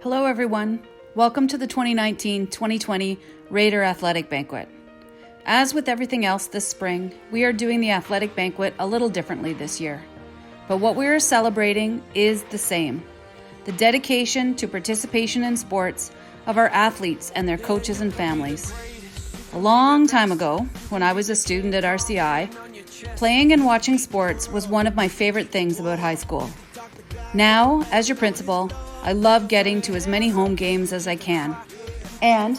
Hello everyone, welcome to the 2019-2020 Raider Athletic Banquet. As with everything else this spring, we are doing the athletic banquet a little differently this year. But what we are celebrating is the same: the dedication to participation in sports of our athletes and their coaches and families. A long time ago, when I was a student at RCI, playing and watching sports was one of my favorite things about high school. Now, as your principal, I love getting to as many home games as I can. And,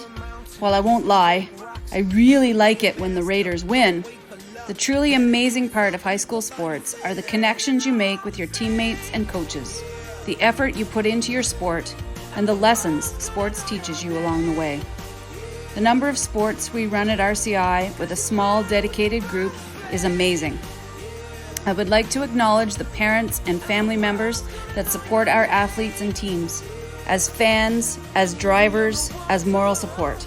while I won't lie, I really like it when the Raiders win. The truly amazing part of high school sports are the connections you make with your teammates and coaches, the effort you put into your sport, and the lessons sports teaches you along the way. The number of sports we run at RCI with a small dedicated group is amazing. I would like to acknowledge the parents and family members that support our athletes and teams, as fans, as drivers, as moral support.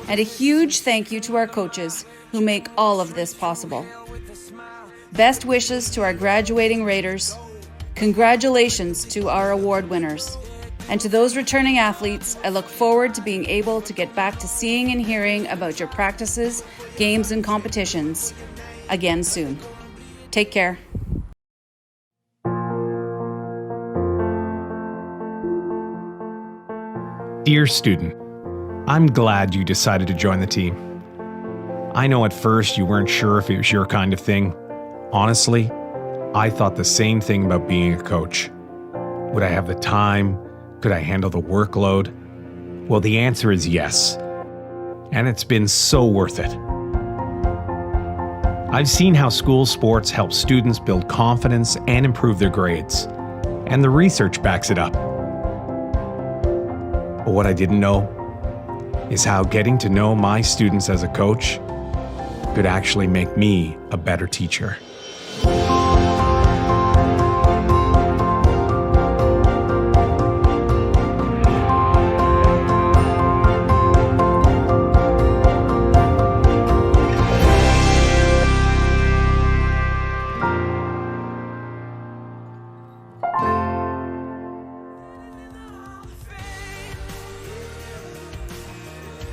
And a huge thank you to our coaches who make all of this possible. Best wishes to our graduating Raiders. Congratulations to our award winners. And to those returning athletes, I look forward to being able to get back to seeing and hearing about your practices, games, and competitions again soon. Take care. Dear student, I'm glad you decided to join the team. I know at first you weren't sure if it was your kind of thing. Honestly, I thought the same thing about being a coach. Would I have the time? Could I handle the workload? Well, the answer is yes. And it's been so worth it. I've seen how school sports help students build confidence and improve their grades, and the research backs it up. But what I didn't know is how getting to know my students as a coach could actually make me a better teacher.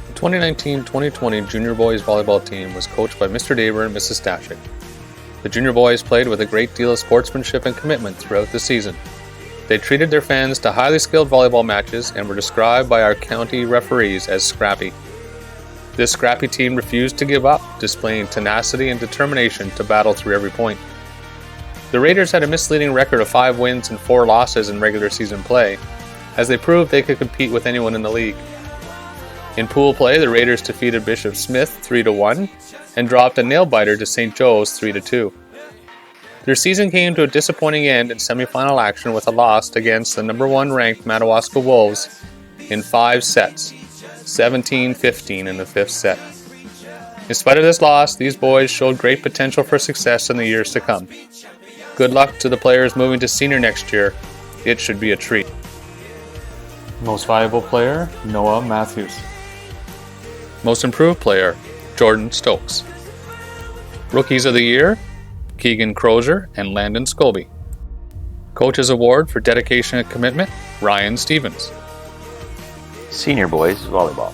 The 2019-2020 Junior Boys Volleyball team was coached by Mr. Daber and Mrs. Stashik. The Junior Boys played with a great deal of sportsmanship and commitment throughout the season. They treated their fans to highly skilled volleyball matches and were described by our county referees as scrappy. This scrappy team refused to give up, displaying tenacity and determination to battle through every point. The Raiders had a misleading record of 5 wins and 4 losses in regular season play, as they proved they could compete with anyone in the league. In pool play, the Raiders defeated Bishop Smith 3-1 and dropped a nail-biter to St. Joe's 3-2. Their season came to a disappointing end in semifinal action with a loss against the number 1 ranked Madawaska Wolves in 5 sets, 17-15 in the 5th set. In spite of this loss, these boys showed great potential for success in the years to come. Good luck to the players moving to senior next year. It should be a treat. Most valuable player, Noah Matthews. Most improved player, Jordan Stokes. Rookies of the year, Keegan Crozier and Landon Scobie. Coaches Award for dedication and commitment, Ryan Stevens. Senior Boys Volleyball.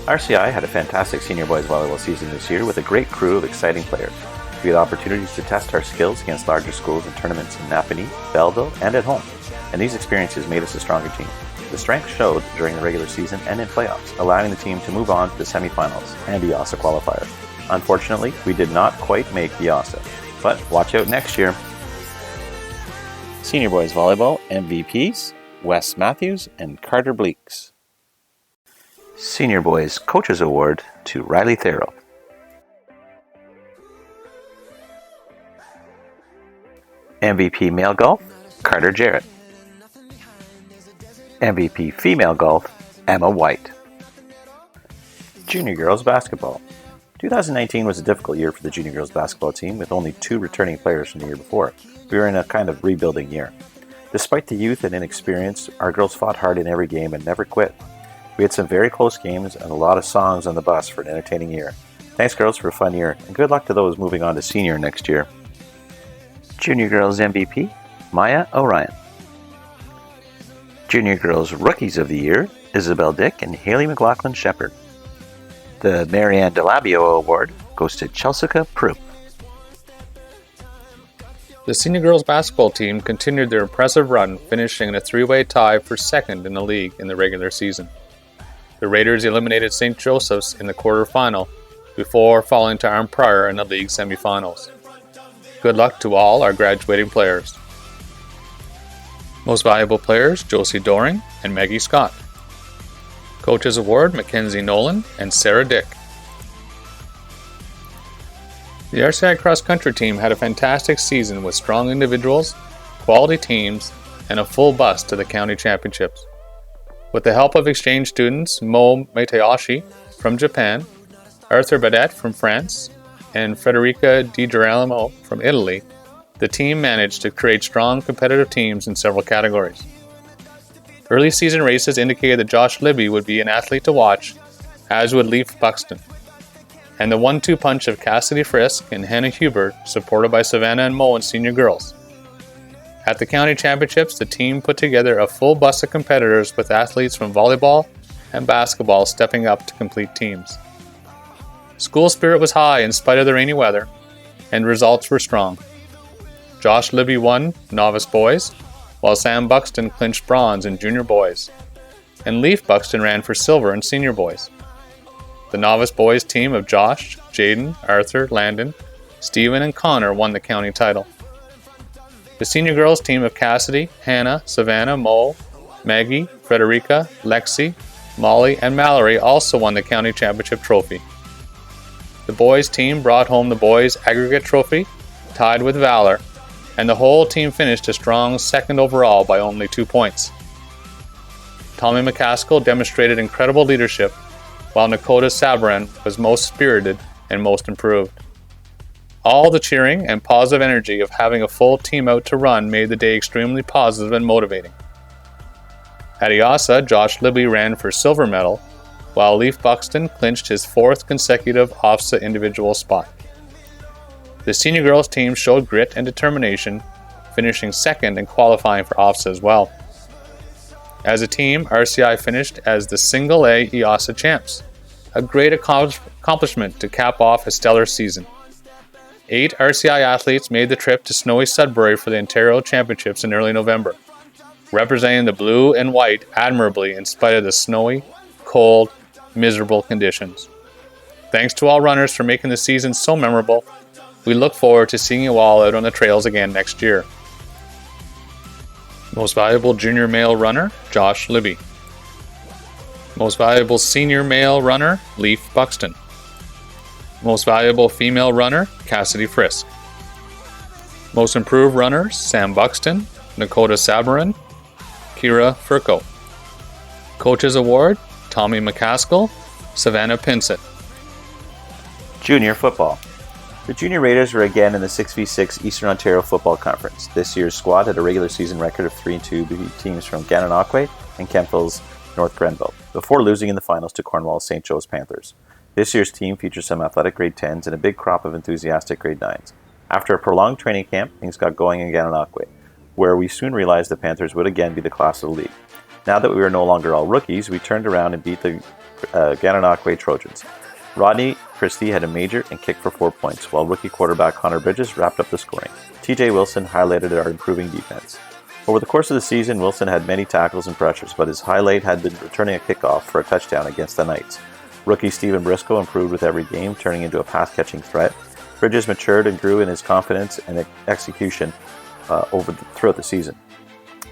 RCI had a fantastic Senior Boys Volleyball season this year with a great crew of exciting players. We had opportunities to test our skills against larger schools in tournaments in Napanee, Belleville, and at home, and these experiences made us a stronger team. The strength showed during the regular season and in playoffs, allowing the team to move on to the semifinals and the OSA qualifier. Unfortunately, we did not quite make the OSA, but watch out next year. Senior Boys Volleyball MVPs, Wes Matthews and Carter Bleeks. Senior Boys Coaches Award to Riley Thero. MVP Male Golf, Carter Jarrett. MVP Female Golf, Emma White. Junior Girls Basketball. 2019 was a difficult year for the Junior Girls Basketball team with only 2 returning players from the year before. We were in a kind of rebuilding year. Despite the youth and inexperience, our girls fought hard in every game and never quit. We had some very close games and a lot of songs on the bus for an entertaining year. Thanks girls for a fun year, and good luck to those moving on to senior next year. Junior Girls MVP, Maya Orion. Junior Girls Rookies of the Year, Isabel Dick and Haley McLaughlin Shepherd. The Marianne DeLabio Award goes to Chelsea Prue. The senior girls basketball team continued their impressive run, finishing in a three-way tie for second in the league in the regular season. The Raiders eliminated St. Joseph's in the quarterfinal before falling to Arm Prior in the league semifinals. Good luck to all our graduating players. Most valuable players, Josie Doring and Maggie Scott. Coaches Award, Mackenzie Nolan and Sarah Dick. The RCI cross country team had a fantastic season with strong individuals, quality teams, and a full bus to the county championships. With the help of exchange students Mo Mateashi from Japan, Arthur Badet from France, and Federica Di Girolamo from Italy, the team managed to create strong competitive teams in several categories. Early season races indicated that Josh Libby would be an athlete to watch, as would Leif Buxton. And the 1-2 punch of Cassidy Frisk and Hannah Hubert, supported by Savannah and Mo in senior girls. At the county championships, the team put together a full bus of competitors with athletes from volleyball and basketball stepping up to complete teams. School spirit was high in spite of the rainy weather, and results were strong. Josh Libby won novice boys, while Sam Buxton clinched bronze in junior boys, and Leif Buxton ran for silver in senior boys. The novice boys team of Josh, Jaden, Arthur, Landon, Stephen, and Connor won the county title. The senior girls team of Cassidy, Hannah, Savannah, Mo, Maggie, Frederica, Lexi, Molly, and Mallory also won the county championship trophy. The boys team brought home the boys' aggregate trophy, tied with Valor, and the whole team finished a strong second overall by only 2 points. Tommy McCaskill demonstrated incredible leadership, while Nakota Sabaran was most spirited and most improved. All the cheering and positive energy of having a full team out to run made the day extremely positive and motivating. At IASA, Josh Libby ran for silver medal, while Leif Buxton clinched his 4th consecutive OFSA individual spot. The senior girls team showed grit and determination, finishing second and qualifying for OFSA as well. As a team, RCI finished as the Single A IASA champs, a great accomplishment to cap off a stellar season. 8 RCI athletes made the trip to snowy Sudbury for the Ontario Championships in early November, representing the blue and white admirably in spite of the snowy, cold, miserable conditions. Thanks to all runners for making the season so memorable. We look forward to seeing you all out on the trails again next year. Most valuable junior male runner, Josh Libby. Most valuable senior male runner, Leif Buxton. Most valuable female runner, Cassidy Frisk. Most improved runners, Sam Buxton, Nakota Sabaran, Kira Furco. Coaches Award, Tommy McCaskill, Savannah Pinsett. Junior Football. The Junior Raiders were again in the 6v6 Eastern Ontario Football Conference. This year's squad had a regular season record of 3-2, beating teams from Gananoque and Kemptville's North Grenville, before losing in the finals to Cornwall's St. Joe's Panthers. This year's team features some athletic grade 10s and a big crop of enthusiastic grade 9s. After a prolonged training camp, things got going in Gananoque, where we soon realized the Panthers would again be the class of the league. Now that we were no longer all rookies, we turned around and beat the Gananoque Trojans. Rodney Christie had a major and kicked for 4 points, while rookie quarterback Connor Bridges wrapped up the scoring. TJ Wilson highlighted our improving defense. Over the course of the season, Wilson had many tackles and pressures, but his highlight had been returning a kickoff for a touchdown against the Knights. Rookie Stephen Briscoe improved with every game, turning into a pass-catching threat. Bridges matured and grew in his confidence and execution throughout the season.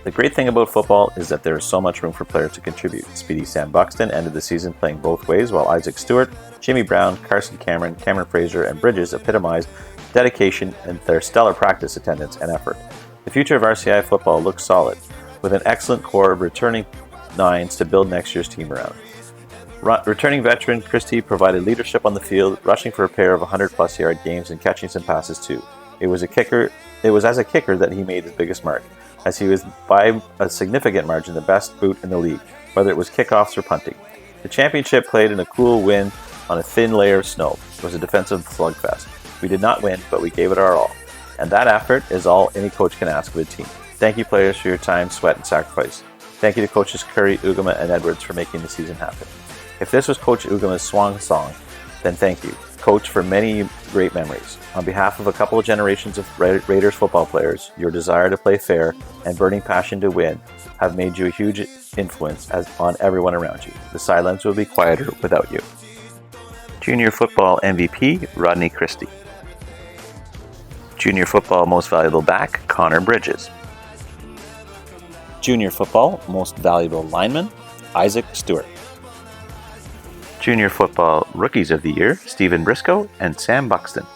The great thing about football is that there is so much room for players to contribute. Speedy Sam Buxton ended the season playing both ways, while Isaac Stewart, Jimmy Brown, Carson Cameron, Cameron Fraser, and Bridges epitomized dedication and their stellar practice attendance and effort. The future of RCI football looks solid, with an excellent core of returning 9s to build next year's team around. Returning veteran Christie provided leadership on the field, rushing for a pair of 100-plus yard games and catching some passes too. It was as a kicker that he made his biggest mark, as he was by a significant margin the best boot in the league, whether it was kickoffs or punting. The championship, played in a cool wind on a thin layer of snow, was a defensive slugfest. We did not win, but we gave it our all. And that effort is all any coach can ask of a team. Thank you, players, for your time, sweat, and sacrifice. Thank you to coaches Curry, Ugama, and Edwards for making the season happen. If this was Coach Ugama's swan song, then thank you, Coach, for many great memories. On behalf of a couple of generations of Raiders football players, your desire to play fair and burning passion to win have made you a huge influence on everyone around you. The sidelines will be quieter without you. Junior Football MVP, Rodney Christie. Junior Football Most Valuable Back, Connor Bridges. Junior Football Most Valuable Lineman, Isaac Stewart. Junior Football Rookies of the Year, Stephen Briscoe and Sam Buxton.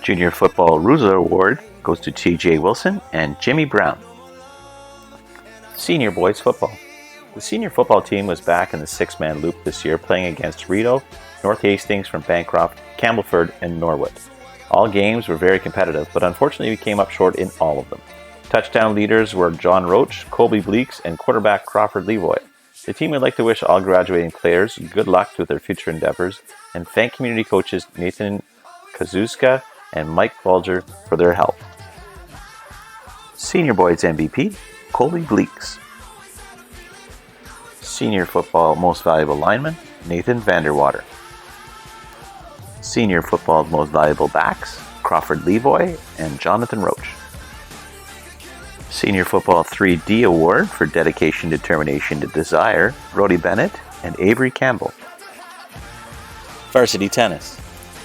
Junior Football Ruser Award goes to TJ Wilson and Jimmy Brown. Senior Boys Football. The senior football team was back in the six-man loop this year, playing against Rideau, North Hastings from Bancroft, Campbellford, and Norwood. All games were very competitive, but unfortunately we came up short in all of them. Touchdown leaders were John Roach, Colby Bleeks, and quarterback Crawford Levoy. The team would like to wish all graduating players good luck with their future endeavors and thank community coaches Nathan Kazuska and Mike Bulger for their help. Senior Boys MVP, Colby Bleeks. Senior Football Most Valuable Lineman, Nathan Vanderwater. Senior Football Most Valuable Backs, Crawford Levoy and Jonathan Roach. Senior Football 3D Award for Dedication, Determination, to Desire, Brody Bennett and Avery Campbell. Varsity Tennis.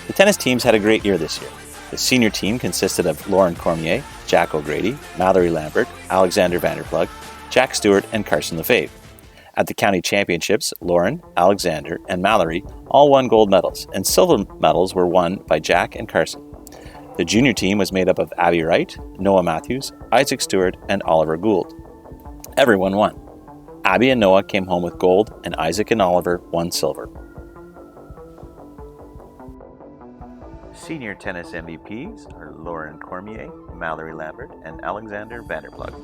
The tennis teams had a great year this year. The senior team consisted of Lauren Cormier, Jack O'Grady, Mallory Lambert, Alexander Vanderplug, Jack Stewart and Carson Lefebvre. At the county championships, Lauren, Alexander, and Mallory all won gold medals, and silver medals were won by Jack and Carson. The junior team was made up of Abby Wright, Noah Matthews, Isaac Stewart, and Oliver Gould. Everyone won. Abby and Noah came home with gold, and Isaac and Oliver won silver. Senior tennis MVPs are Lauren Cormier, Mallory Lambert, and Alexander Vanderplug.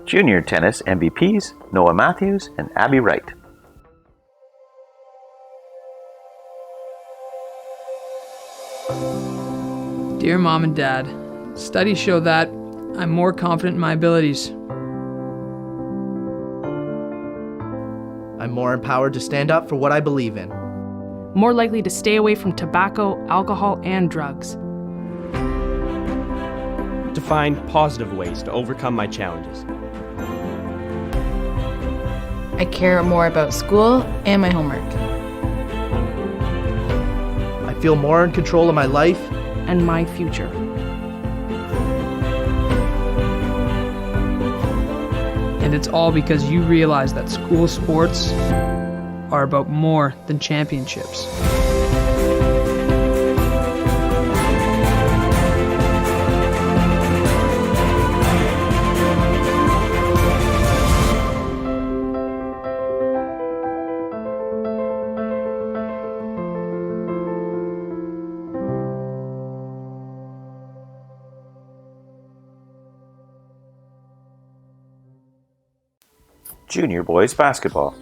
Junior tennis MVPs, Noah Matthews and Abby Wright. Dear Mom and Dad, studies show that I'm more confident in my abilities. I'm more empowered to stand up for what I believe in. More likely to stay away from tobacco, alcohol, and drugs. To find positive ways to overcome my challenges. I care more about school and my homework. I feel more in control of my life and my future. And it's all because you realize that school sports are about more than championships. Junior Boys Basketball.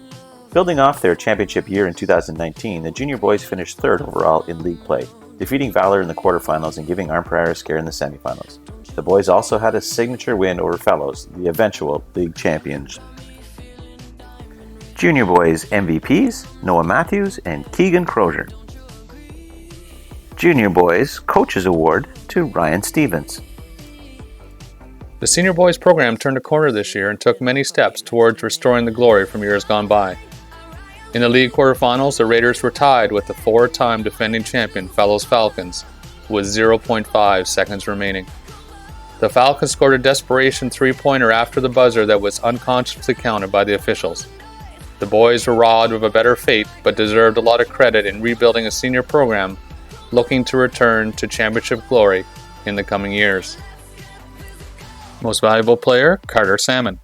Building off their championship year in 2019, the Junior Boys finished third overall in league play, defeating Valor in the quarterfinals and giving Arnprior a scare in the semifinals. The boys also had a signature win over Fellows, the eventual league champions. Junior Boys MVPs, Noah Matthews and Keegan Crozier. Junior Boys Coaches Award to Ryan Stevens. The Senior Boys program turned a corner this year and took many steps towards restoring the glory from years gone by. In the league quarterfinals, the Raiders were tied with the four-time defending champion Fellows Falcons, with 0.5 seconds remaining. The Falcons scored a desperation three-pointer after the buzzer that was unconsciously counted by the officials. The boys were robbed of a better fate, but deserved a lot of credit in rebuilding a senior program looking to return to championship glory in the coming years. Most Valuable Player, Carter Salmon.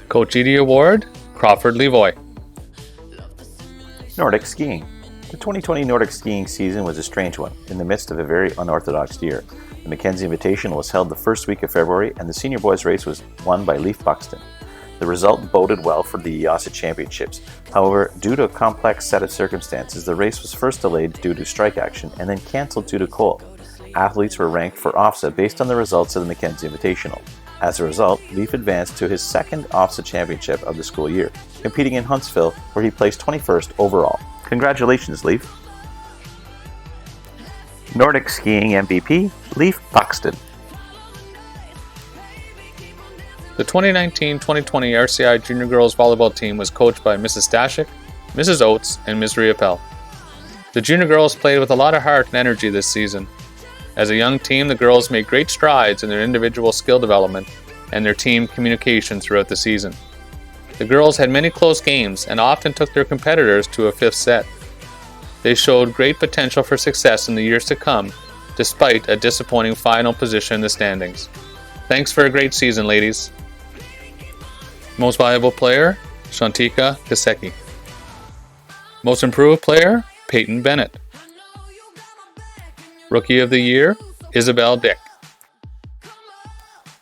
Coach Edie Award, Crawford Levoy. Nordic Skiing. The 2020 Nordic Skiing season was a strange one, in the midst of a very unorthodox year. The Mackenzie Invitational was held the first week of February, and the senior boys race was won by Leif Buxton. The result boded well for the IASA Championships. However, due to a complex set of circumstances, the race was first delayed due to strike action and then cancelled due to cold. athletes were ranked for OFSA based on the results of the Mackenzie Invitational. As a result, Leaf advanced to his second OFSA championship of the school year, competing in Huntsville, where he placed 21st overall. Congratulations, Leaf! Nordic Skiing MVP, Leif Buxton. The 2019-2020 RCI Junior Girls Volleyball team was coached by Mrs. Stashik, Mrs. Oates, and Ms. Riopel. The junior girls played with a lot of heart and energy this season. As a young team, the girls made great strides in their individual skill development and their team communication throughout the season. The girls had many close games and often took their competitors to a fifth set. They showed great potential for success in the years to come, despite a disappointing final position in the standings. Thanks for a great season, ladies. Most valuable player, Shantika Kaseki. Most improved player, Peyton Bennett. Rookie of the Year, Isabel Dick.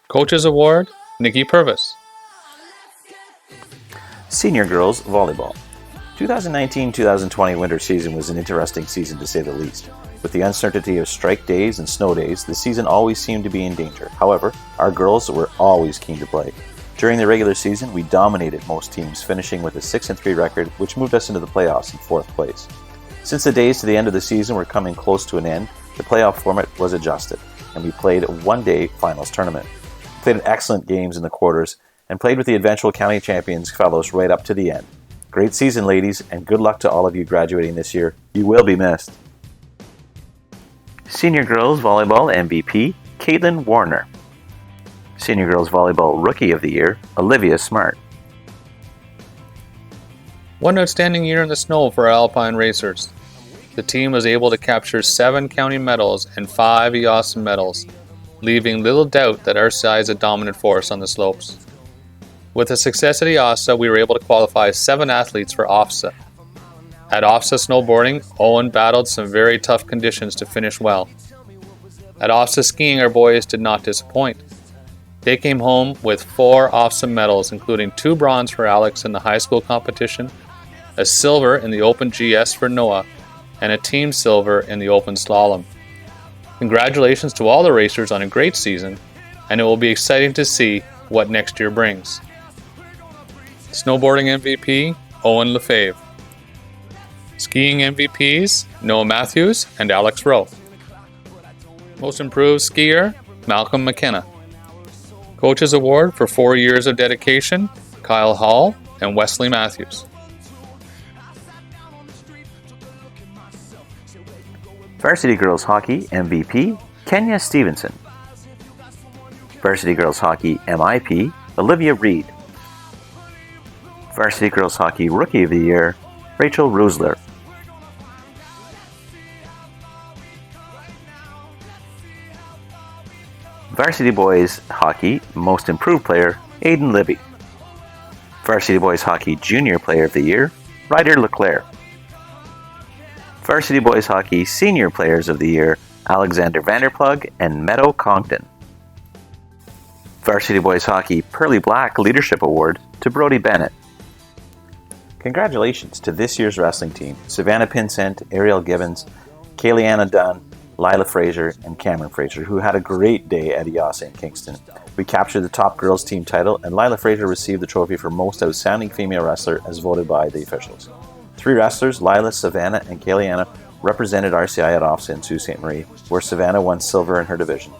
Coaches Award, Nikki Purvis. Senior Girls Volleyball. 2019-2020 winter season was an interesting season to say the least. With the uncertainty of strike days and snow days, the season always seemed to be in danger. However, our girls were always keen to play. During the regular season, we dominated most teams, finishing with a 6-3 record, which moved us into the playoffs in 4th place. Since the days to the end of the season were coming close to an end, the playoff format was adjusted, and we played a one-day finals tournament. We played excellent games in the quarters, and played with the eventual county champions fellows right up to the end. Great season, ladies, and good luck to all of you graduating this year. You will be missed. Senior Girls Volleyball MVP, Caitlin Warner. Senior Girls Volleyball Rookie of the Year, Olivia Smart. One outstanding year in the snow for our Alpine racers. The team was able to capture 7 county medals and 5 EOSM medals, leaving little doubt that RCI is a dominant force on the slopes. With the success at EOSA, we were able to qualify 7 athletes for OFSA. At OFSA snowboarding, Owen battled some very tough conditions to finish well. At OFSA skiing, our boys did not disappoint. They came home with 4 OFSA medals, including 2 bronze for Alex in the high school competition, a silver in the Open GS for Noah, and a team silver in the Open Slalom. Congratulations to all the racers on a great season, and it will be exciting to see what next year brings. Snowboarding MVP, Owen Lefebvre. Skiing MVPs, Noah Matthews and Alex Rowe. Most improved skier, Malcolm McKenna. Coaches Award for 4 years of dedication, Kyle Hall and Wesley Matthews. Varsity Girls Hockey MVP, Kenya Stevenson. Varsity Girls Hockey MIP, Olivia Reed. Varsity Girls Hockey Rookie of the Year, Rachel Rusler. Varsity Boys Hockey Most Improved Player, Aidan Libby. Varsity Boys Hockey Junior Player of the Year, Ryder Leclerc. Varsity Boys Hockey Senior Players of the Year, Alexander Vanderplug and Meadow Congdon. Varsity Boys Hockey Pearly Black Leadership Award to Brody Bennett. Congratulations to this year's wrestling team, Savannah Pinsent, Ariel Gibbons, Kayleanna Dunn, Lila Fraser, and Cameron Fraser, who had a great day at EOSA in Kingston. We captured the top girls team title, and Lila Fraser received the trophy for Most Outstanding Female Wrestler as voted by the officials. 3 wrestlers, Lila, Savannah, and Kayleanna, represented RCI at OFSA in Sault Ste. Marie, where Savannah won silver in her division.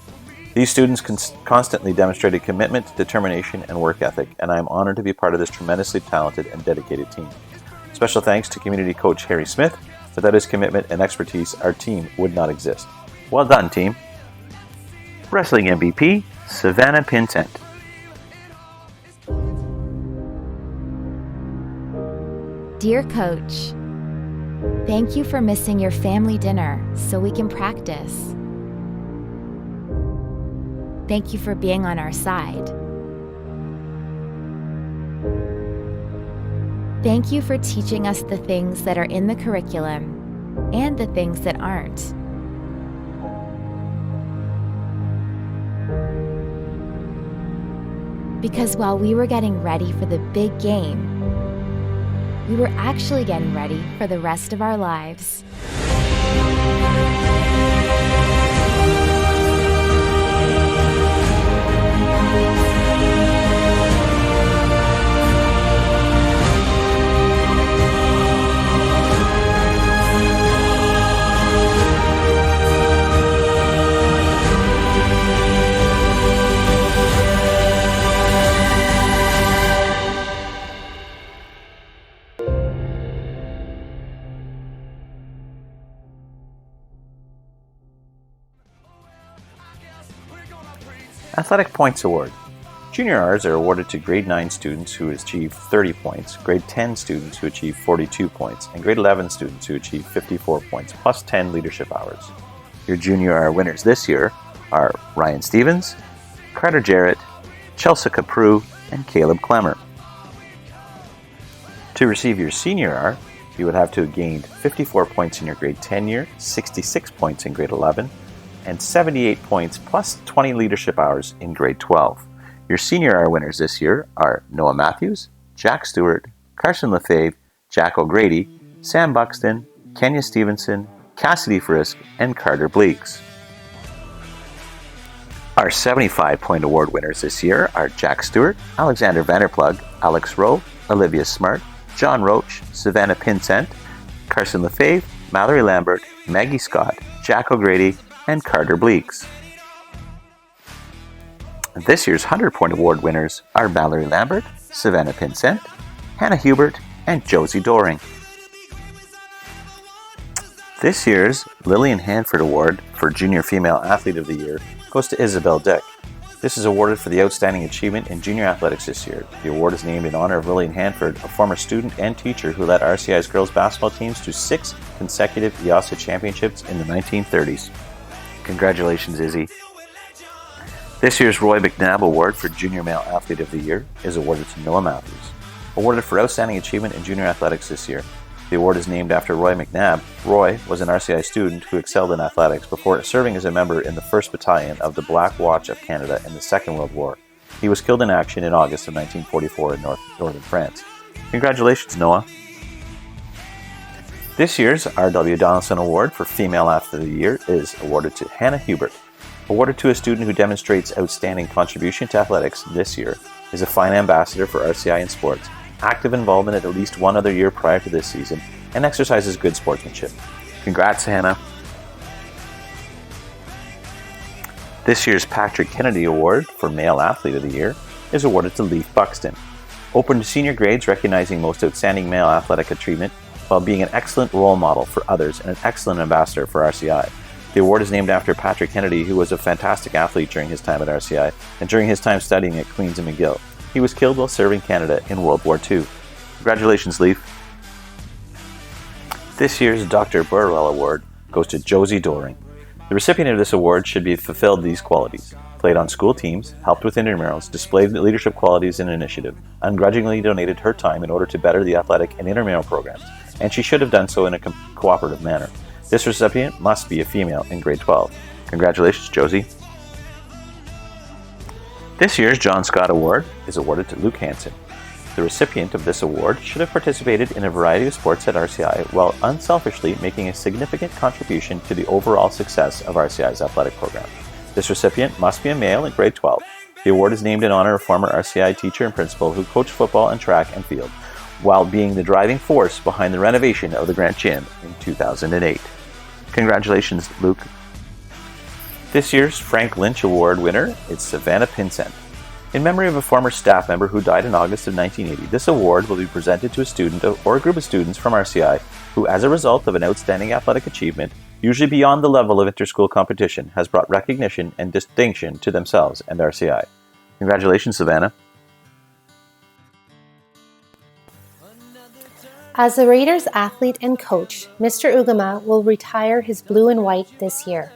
These students constantly demonstrated commitment, determination, and work ethic, and I am honored to be part of this tremendously talented and dedicated team. Special thanks to community coach Harry Smith. Without his commitment and expertise, our team would not exist. Well done, team. Wrestling MVP, Savannah Pinsent. Dear Coach, thank you for missing your family dinner so we can practice. Thank you for being on our side. Thank you for teaching us the things that are in the curriculum and the things that aren't. Because while we were getting ready for the big game, we were actually getting ready for the rest of our lives. Athletic Points Award. Junior Rs are awarded to grade 9 students who achieve 30 points, grade 10 students who achieve 42 points, and grade 11 students who achieve 54 points, plus 10 leadership hours. Your Junior R winners this year are Ryan Stevens, Carter Jarrett, Chelsea Caprew, and Caleb Clemmer. To receive your Senior R, you would have to have gained 54 points in your grade 10 year, 66 points in grade 11, and 78 points plus 20 leadership hours in grade 12. Your Senior R winners this year are Noah Matthews, Jack Stewart, Carson Lefebvre, Jack O'Grady, Sam Buxton, Kenya Stevenson, Cassidy Frisk, and Carter Bleeks. Our 75-point award winners this year are Jack Stewart, Alexander Vanderplug, Alex Rowe, Olivia Smart, John Roach, Savannah Pinsent, Carson Lefebvre, Mallory Lambert, Maggie Scott, Jack O'Grady, and Carter Bleeks. This year's 100-point award winners are Mallory Lambert, Savannah Pinsent, Hannah Hubert, and Josie Doring. This year's Lillian Hanford Award for Junior Female Athlete of the Year goes to Isabel Dick. This is awarded for the outstanding achievement in junior athletics this year. The award is named in honor of Lillian Hanford, a former student and teacher who led RCI's girls basketball teams to 6 consecutive IASA championships in the 1930s. Congratulations, Izzy. This year's Roy McNabb Award for Junior Male Athlete of the Year is awarded to Noah Matthews. Awarded for outstanding achievement in junior athletics this year. The award is named after Roy McNabb. Roy was an RCI student who excelled in athletics before serving as a member in the 1st Battalion of the Black Watch of Canada in the Second World War. He was killed in action in August of 1944 in northern France. Congratulations, Noah. This year's R.W. Donaldson Award for Female Athlete of the Year is awarded to Hannah Hubert. Awarded to a student who demonstrates outstanding contribution to athletics this year, is a fine ambassador for RCI in sports, active involvement at least one other year prior to this season, and exercises good sportsmanship. Congrats, Hannah. This year's Patrick Kennedy Award for Male Athlete of the Year is awarded to Leif Buxton. Open to senior grades recognizing most outstanding male athletic achievement while being an excellent role model for others and an excellent ambassador for RCI. The award is named after Patrick Kennedy, who was a fantastic athlete during his time at RCI and during his time studying at Queen's and McGill. He was killed while serving Canada in World War II. Congratulations, Leif. This year's Dr. Burwell Award goes to Josie Doring. The recipient of this award should be fulfilled these qualities: played on school teams, helped with intramurals, displayed leadership qualities and initiative, ungrudgingly donated her time in order to better the athletic and intramural programs, and she should have done so in a cooperative manner. This recipient must be a female in grade 12. Congratulations, Josie. This year's John Scott Award is awarded to Luke Hansen. The recipient of this award should have participated in a variety of sports at RCI while unselfishly making a significant contribution to the overall success of RCI's athletic program. This recipient must be a male in grade 12. The award is named in honor of former RCI teacher and principal who coached football and track and field, while being the driving force behind the renovation of the Grant Gym in 2008. Congratulations, Luke. This year's Frank Lynch Award winner is Savannah Pinsent. In memory of a former staff member who died in August of 1980, this award will be presented to a student or a group of students from RCI who, as a result of an outstanding athletic achievement, usually beyond the level of inter-school competition, has brought recognition and distinction to themselves and RCI. Congratulations, Savannah. As the Raiders athlete and coach, Mr. Ugama will retire his blue and white this year.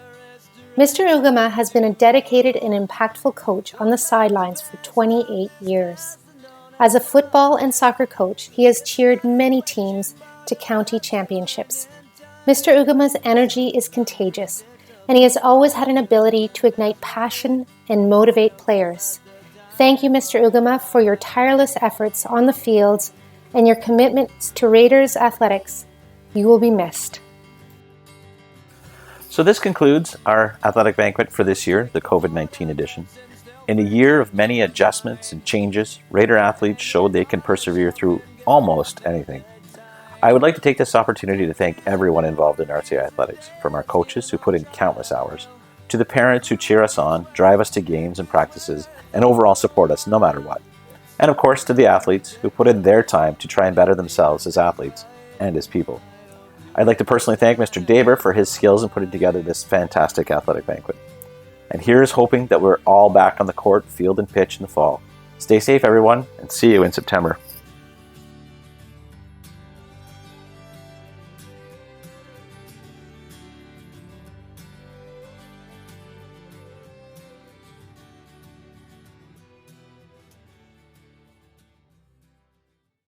Mr. Ugama has been a dedicated and impactful coach on the sidelines for 28 years. As a football and soccer coach, he has cheered many teams to county championships. Mr. Ugama's energy is contagious, and he has always had an ability to ignite passion and motivate players. Thank you, Mr. Ugama, for your tireless efforts on the fields and your commitment to Raiders athletics. You will be missed. So this concludes our athletic banquet for this year, the COVID-19 edition. In a year of many adjustments and changes, Raider athletes showed they can persevere through almost anything. I would like to take this opportunity to thank everyone involved in RCI Athletics, from our coaches who put in countless hours, to the parents who cheer us on, drive us to games and practices, and overall support us no matter what. And of course to the athletes who put in their time to try and better themselves as athletes and as people. I'd like to personally thank Mr. Daber for his skills in putting together this fantastic athletic banquet. And here's hoping that we're all back on the court, field, and pitch in the fall. Stay safe, everyone, and see you in September.